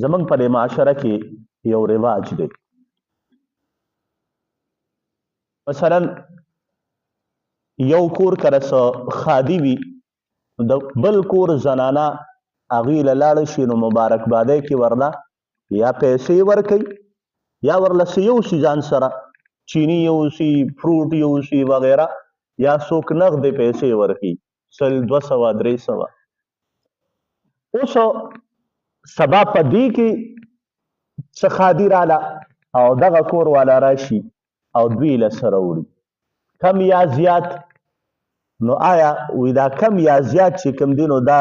زمونږ په دې معاشره کې یو رواج دی. مثلا یو کور کره څه خادي وي، د بل کور زنانه هغې له لاړه شي نو مبارکبادۍ کې ورله یا پیسې ورکوي یا ورله څه یوسي ځان سره، چینی یوسي، فروټ یوسي وغیره، یا څوک نغدې پیسې ورکوي 100 200 300. اوس سبا په دې کې څه خادي راله او دغه کور والا راشي او دوی له سره وړي کم یا زیات. نو آیا وی دا کم یا زیات چې کوم دی نو دا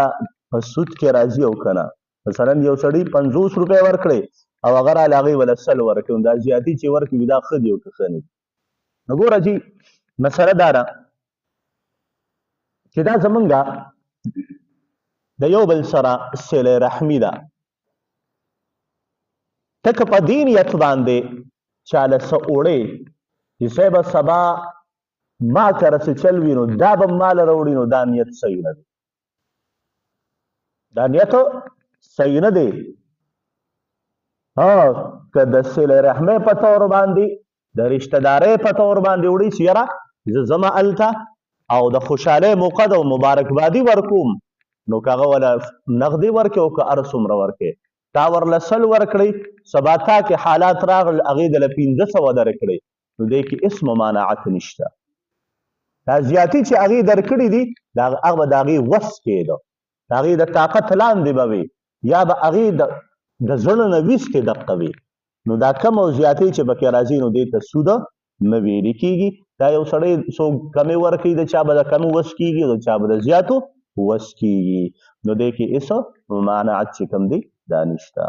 په سود کې راځي او که نه؟ مثلا یو سړي 50 روپۍ ورکړې او هغه راله هغې وله 100 ورکړي، نو دا زیاتي چې ورکړي دا ښه دي او که ښه نه دي؟ نو ګوره جي مسله دا ده چې دا زمونږ د یو بل سره صله رحمي ده. ته که په دې نیت باندې چاله څه وړې چې صاحب سبا ما کره څه چل وي نو دا به ماله راوړي، نو دا نیت صحیح نه دی، دا نیت صحیح نه دی. که د صله رحمۍ په طور باندې د رشته دارۍ په طور باندې وړي چې یاره زه ځمه هلته او د خوشحالۍ موقع ده او مبارکبادي ورکوم، نو که هغه وله نغدي ورکړي او که هر څومره ورکړي، تا ورله 100 ورکړئ، سبا تا کې حالات راغلل هغې دله 500 درکړئ، نو دې کې هېڅ ممانعت نشته. دا زیاتي چې هغې درکړي دي هغه به د هغې وس کېده، د هغې د طاقت لاندې به وي یا به هغې د زړه نه ویستې دقه وي. نو دا کم او زیاتې چې پکې راځي نو دې ته سود نه ویلې کېږي. دا یو سړی څوک کمې ورکوي، د چا به د کمو وس کېږي، د چا به د زیاتو وس کېږي، نو دې کې هېڅ ممانعت چې کوم دی دا نشته.